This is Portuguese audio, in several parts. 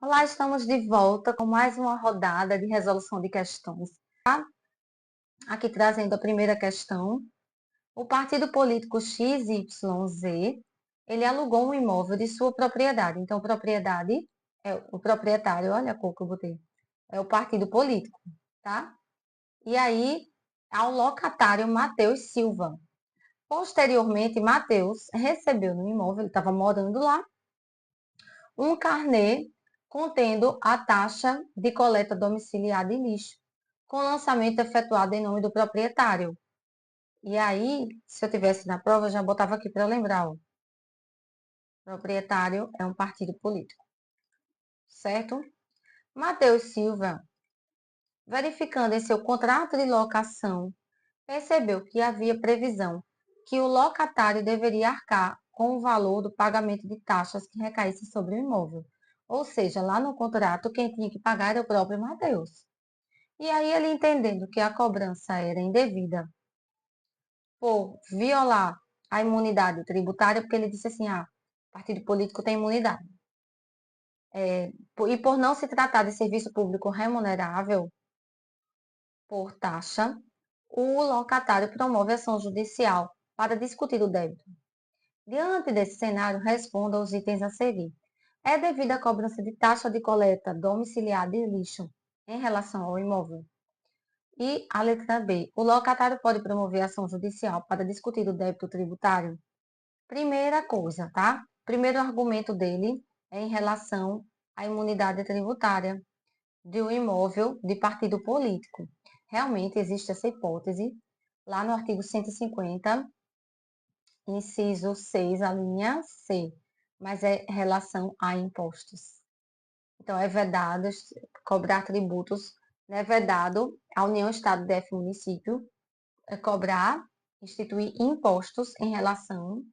Olá, estamos de volta com mais uma rodada de resolução de questões. Tá? Aqui trazendo a primeira questão. O partido político XYZ, ele alugou um imóvel de sua propriedade. Então, propriedade é o proprietário, olha a cor que eu botei, é o partido político, tá? E aí, ao locatário Matheus Silva. Posteriormente, Matheus recebeu no imóvel, ele estava morando lá, um carnê contendo a taxa de coleta domiciliar de lixo, com lançamento efetuado em nome do proprietário. E aí, se eu tivesse na prova, eu já botava aqui para lembrar, ó. Proprietário é um partido político, certo? Matheus Silva, verificando em seu contrato de locação, percebeu que havia previsão que o locatário deveria arcar com o valor do pagamento de taxas que recaísse sobre o imóvel. Ou seja, lá no contrato, quem tinha que pagar era o próprio Matheus. E aí ele entendendo que a cobrança era indevida por violar a imunidade tributária, porque ele disse assim, partido político tem imunidade. E por não se tratar de serviço público remunerável por taxa, o locatário promove ação judicial para discutir o débito. Diante desse cenário, responda aos itens a seguir. É devida a cobrança de taxa de coleta domiciliar de lixo em relação ao imóvel? E a letra B. O locatário pode promover ação judicial para discutir o débito tributário? Primeira coisa, tá? Primeiro argumento dele é em relação à imunidade tributária de um imóvel de partido político. Realmente existe essa hipótese lá no artigo 150, inciso 6, a linha C, mas é em relação a impostos. Então, é vedado cobrar tributos, não é vedado a União, Estado, DF, município, cobrar, instituir impostos em relação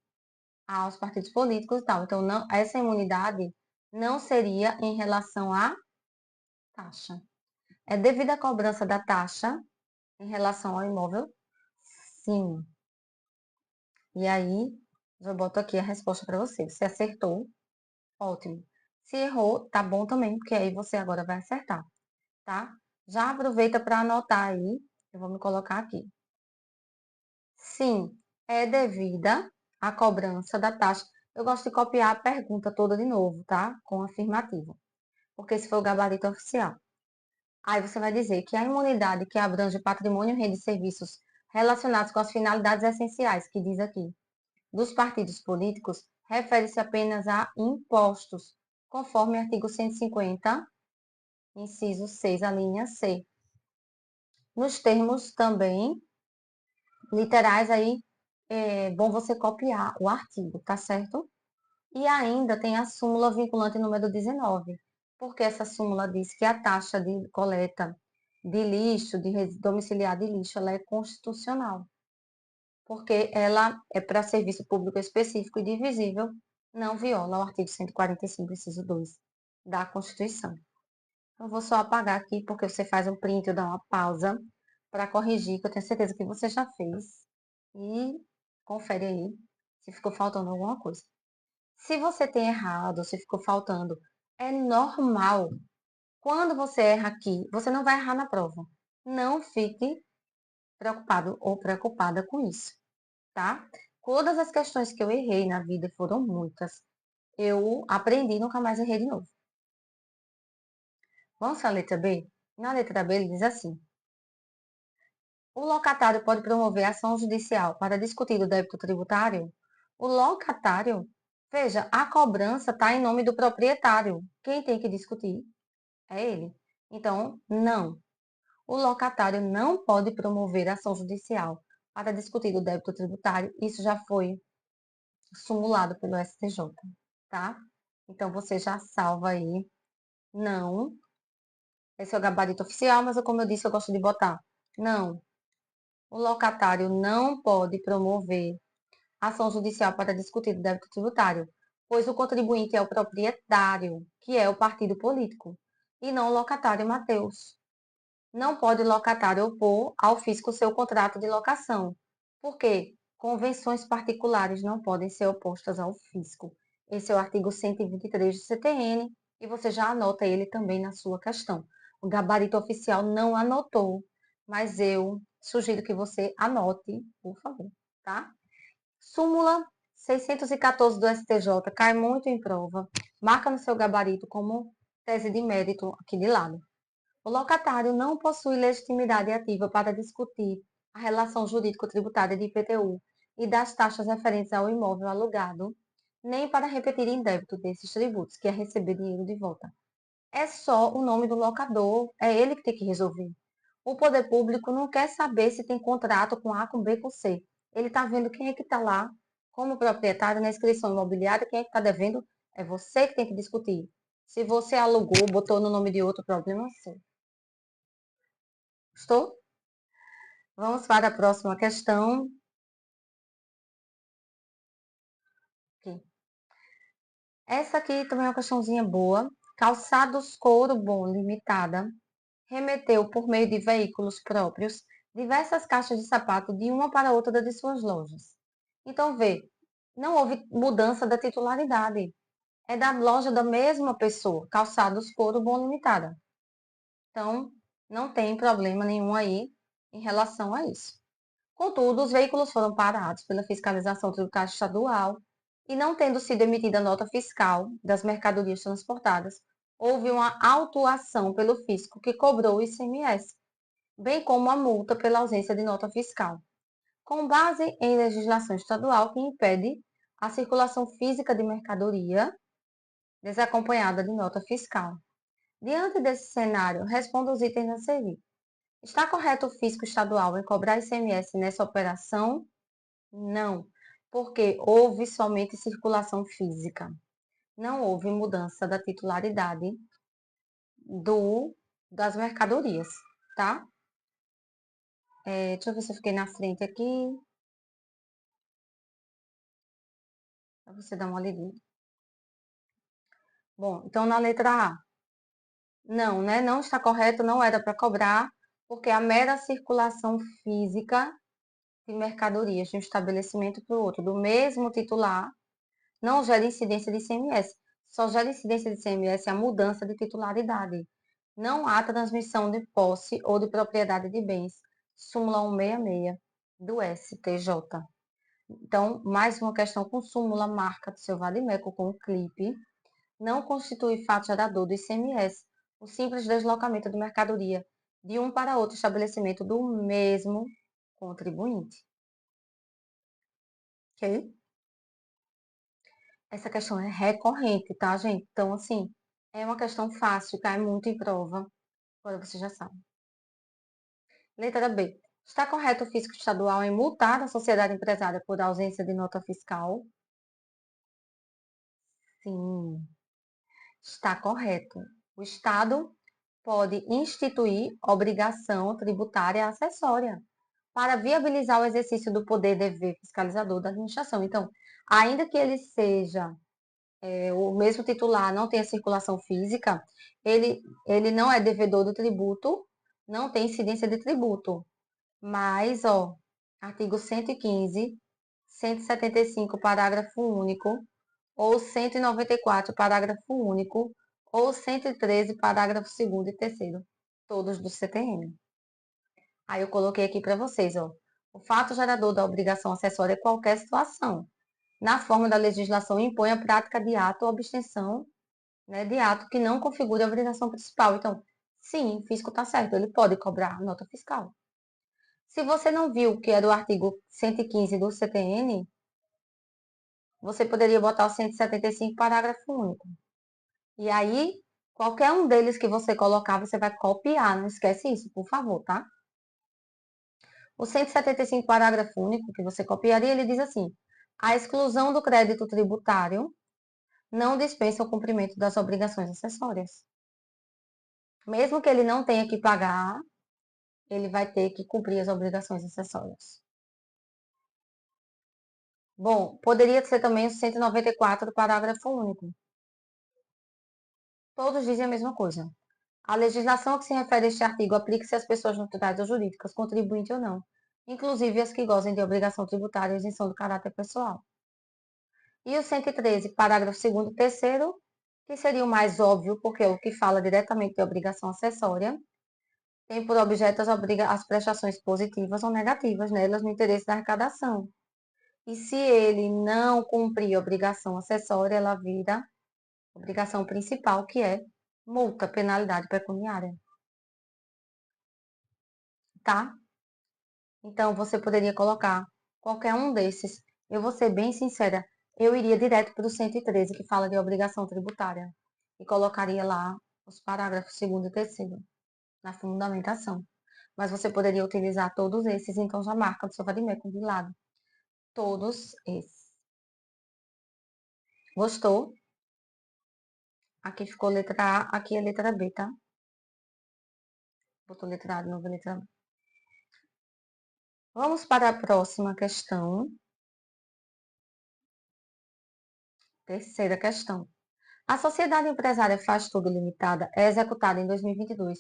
aos partidos políticos e tal. Então, não, essa imunidade não seria em relação à taxa. É devido à cobrança da taxa em relação ao imóvel? Sim. E aí, eu boto aqui a resposta para você. Você acertou, ótimo. Se errou, tá bom também, porque aí você agora vai acertar, tá? Já aproveita para anotar aí, eu vou me colocar aqui. Sim, é devida à cobrança da taxa. Eu gosto de copiar a pergunta toda de novo, tá? Com afirmativo, porque esse foi o gabarito oficial. Aí você vai dizer que a imunidade que abrange patrimônio, rede e serviços relacionados com as finalidades essenciais, que diz aqui, dos partidos políticos, refere-se apenas a impostos, conforme artigo 150, inciso 6, a linha C. Nos termos também literais aí, é bom você copiar o artigo, tá certo? E ainda tem a súmula vinculante número 19, porque essa súmula diz que a taxa de coleta de lixo, de domiciliar de lixo, ela é constitucional, porque ela é para serviço público específico e divisível, não viola o artigo 145, inciso 2 da Constituição. Eu vou só apagar aqui, porque você faz um print ou dá uma pausa para corrigir, que eu tenho certeza que você já fez. E confere aí se ficou faltando alguma coisa. Se você tem errado, se ficou faltando, é normal. Quando você erra aqui, você não vai errar na prova. Não fique preocupado ou preocupada com isso, tá? Todas as questões que eu errei na vida foram muitas. Eu aprendi e nunca mais errei de novo. Vamos para a letra B? Na letra B ele diz assim: o locatário pode promover ação judicial para discutir o débito tributário? O locatário, veja, a cobrança está em nome do proprietário. Quem tem que discutir é ele. Então, não. O locatário não pode promover ação judicial para discutir o débito tributário. Isso já foi sumulado pelo STJ, tá? Então, você já salva aí. Não. Esse é o gabarito oficial, mas como eu disse, eu gosto de botar. Não. O locatário não pode promover ação judicial para discutir o débito tributário, pois o contribuinte é o proprietário, que é o partido político, e não o locatário Mateus. Não pode o locatário opor ao fisco seu contrato de locação, porque convenções particulares não podem ser opostas ao fisco. Esse é o artigo 123 do CTN, E você já anota ele também na sua questão. O gabarito oficial não anotou, mas eu sugiro que você anote, por favor, tá? Súmula 614 do STJ cai muito em prova. Marca no seu gabarito como tese de mérito aqui de lado. O locatário não possui legitimidade ativa para discutir a relação jurídico-tributária de IPTU e das taxas referentes ao imóvel alugado, nem para repetir em débito desses tributos, que é receber dinheiro de volta. É só o nome do locador, é ele que tem que resolver. O poder público não quer saber se tem contrato com A, com B, com C. Ele está vendo quem é que está lá como proprietário na inscrição imobiliária, quem é que está devendo, é você que tem que discutir. Se você alugou, botou no nome de outro, problema é seu. Estou? Vamos para a próxima questão. Aqui. Essa aqui também é uma questãozinha boa. Calçados Couro Bom Limitada remeteu por meio de veículos próprios diversas caixas de sapato de uma para outra de suas lojas. Então, vê, não houve mudança da titularidade. É da loja da mesma pessoa, Calçados Couro Bom Limitada. Então, não tem problema nenhum aí em relação a isso. Contudo, os veículos foram parados pela fiscalização tributária estadual e, não tendo sido emitida nota fiscal das mercadorias transportadas, houve uma autuação pelo fisco que cobrou o ICMS, bem como a multa pela ausência de nota fiscal, com base em legislação estadual que impede a circulação física de mercadoria desacompanhada de nota fiscal. Diante desse cenário, responda os itens a seguir. Está correto o fisco estadual em cobrar ICMS nessa operação? Não, porque houve somente circulação física. Não houve mudança da titularidade das mercadorias, tá? Deixa eu ver se eu fiquei na frente aqui, para você dar uma olhadinha. Bom, então na letra A, não, né? Não está correto, não era para cobrar, porque a mera circulação física de mercadorias de um estabelecimento para o outro, do mesmo titular, não gera incidência de ICMS. Só gera incidência de ICMS a mudança de titularidade. Não há transmissão de posse ou de propriedade de bens. Súmula 166 do STJ. Então, mais uma questão com súmula, marca do seu vale-meco com o clipe. Não constitui fato gerador do ICMS o simples deslocamento de mercadoria de um para outro estabelecimento do mesmo contribuinte. Ok? Essa questão é recorrente, tá, gente? Então, assim, é uma questão fácil, cai muito em prova. Agora você já sabe. Letra B. Está correto o fisco estadual em multar a sociedade empresária por ausência de nota fiscal? Sim, está correto. O Estado pode instituir obrigação tributária acessória para viabilizar o exercício do poder dever fiscalizador da administração. Então, ainda que ele seja o mesmo titular, não tenha circulação física, ele não é devedor do tributo, não tem incidência de tributo. Mas, ó, artigo 115, 175, parágrafo único, ou 194, parágrafo único, ou 113, parágrafo 2º e 3º, todos do CTN. Aí eu coloquei aqui para vocês, ó. O fato gerador da obrigação acessória é qualquer situação. Na forma da legislação, impõe a prática de ato ou abstenção, né, de ato que não configure a obrigação principal. Então, sim, o fisco está certo, ele pode cobrar nota fiscal. Se você não viu que era o artigo 115 do CTN, você poderia botar o 175, parágrafo único. E aí, qualquer um deles que você colocar, você vai copiar, não esquece isso, por favor, tá? O 175, parágrafo único, que você copiaria, ele diz assim: a exclusão do crédito tributário não dispensa o cumprimento das obrigações acessórias. Mesmo que ele não tenha que pagar, ele vai ter que cumprir as obrigações acessórias. Bom, poderia ser também o 194, parágrafo único. Todos dizem a mesma coisa. A legislação a que se refere este artigo aplica-se às pessoas naturais ou jurídicas, contribuinte ou não, inclusive as que gozem de obrigação tributária e isenção do caráter pessoal. E o 113, parágrafo 2º e 3º, que seria o mais óbvio, porque é o que fala diretamente de obrigação acessória, tem por objeto as prestações positivas ou negativas nelas no interesse da arrecadação. E se ele não cumprir a obrigação acessória, ela vira obrigação principal, que é multa, penalidade pecuniária. Tá? Então, você poderia colocar qualquer um desses. Eu vou ser bem sincera, eu iria direto para o 113, que fala de obrigação tributária, e colocaria lá os parágrafos 2º e 3º, na fundamentação. Mas você poderia utilizar todos esses, então já marca no seu vademecum de lado. Todos esses. Gostou? Aqui ficou letra A, aqui é letra B, tá? Botou letra A de novo, letra B. Vamos para a próxima questão. Terceira questão. A Sociedade Empresária Faz Tudo Limitada é executada em 2022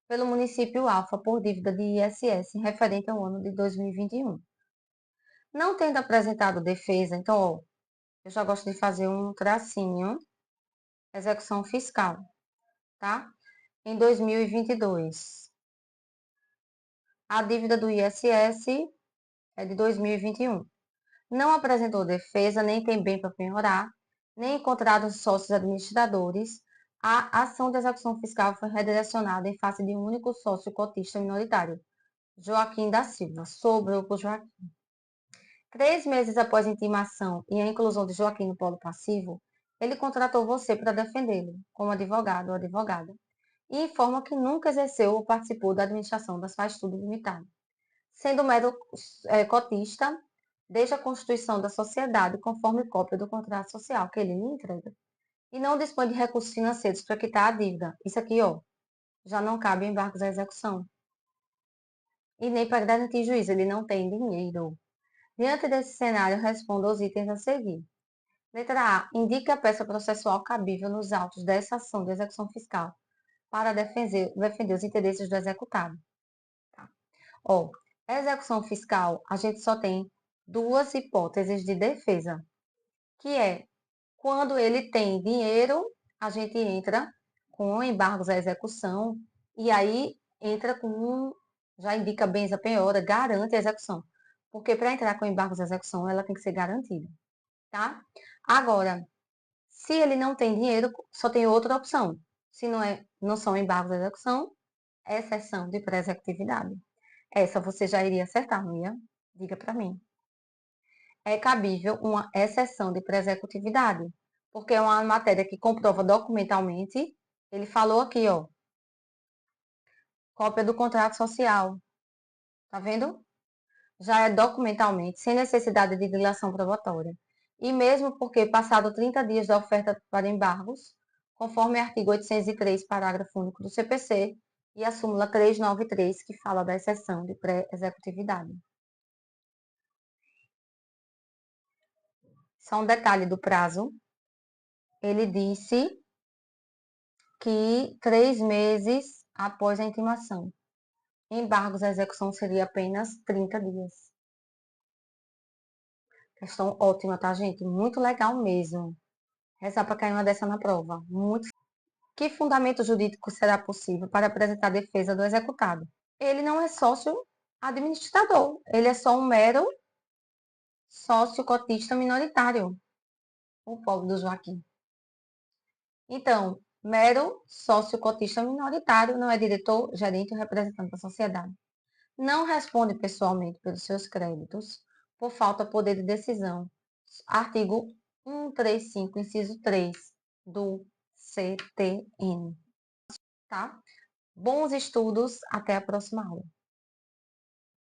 pelo município Alfa por dívida de ISS referente ao ano de 2021. Não tendo apresentado defesa, então, ó, eu já gosto de fazer um tracinho, execução fiscal, tá? Em 2022. A dívida do ISS é de 2021. Não apresentou defesa, nem tem bem para penhorar, nem encontrado sócios administradores. A ação de execução fiscal foi redirecionada em face de um único sócio cotista minoritário, Joaquim da Silva, sobre o grupo Joaquim. 3 meses após a intimação e a inclusão de Joaquim no polo passivo, ele contratou você para defendê-lo, como advogado ou advogada, e informa que nunca exerceu ou participou da administração das Faz Tudo Limitada, sendo mero cotista desde a constituição da sociedade, conforme cópia do contrato social que ele lhe entrega, e não dispõe de recursos financeiros para quitar a dívida. Isso aqui, ó, já não cabe em embargos à execução. E nem para garantir juízo, ele não tem dinheiro. Diante desse cenário, responda aos itens a seguir. Letra A. Indique a peça processual cabível nos autos dessa ação de execução fiscal para defender os interesses do executado. Tá? Ó, execução fiscal, a gente só tem 2 hipóteses de defesa, que é quando ele tem dinheiro, a gente entra com embargos à execução e aí entra já indica bens à penhora, garante a execução. Porque para entrar com embargos à execução, ela tem que ser garantida, tá? Agora, se ele não tem dinheiro, só tem outra opção. Se não são embargos à execução, é exceção de pré-executividade. Essa você já iria acertar, não ia? Diga para mim. É cabível uma exceção de pré-executividade, porque é uma matéria que comprova documentalmente. Ele falou aqui, ó, cópia do contrato social. Tá vendo? Já é documentalmente, sem necessidade de dilação probatória. E mesmo porque, passado 30 dias da oferta para embargos, conforme artigo 803, parágrafo único do CPC, e a súmula 393, que fala da exceção de pré-executividade. Só um detalhe do prazo. Ele disse que 3 meses após a intimação. Embargos à execução seria apenas 30 dias. Questão ótima, tá, gente? Muito legal mesmo. Rezar para cair uma dessa na prova. Muito. Que fundamento jurídico será possível para apresentar a defesa do executado? Ele não é sócio administrador. Ele é só um mero sócio cotista minoritário. O pobre do Joaquim. Então, mero sócio cotista minoritário, não é diretor, gerente ou representante da sociedade. Não responde pessoalmente pelos seus créditos por falta de poder de decisão. Artigo 135, inciso 3 do CTN. Tá? Bons estudos, até a próxima aula.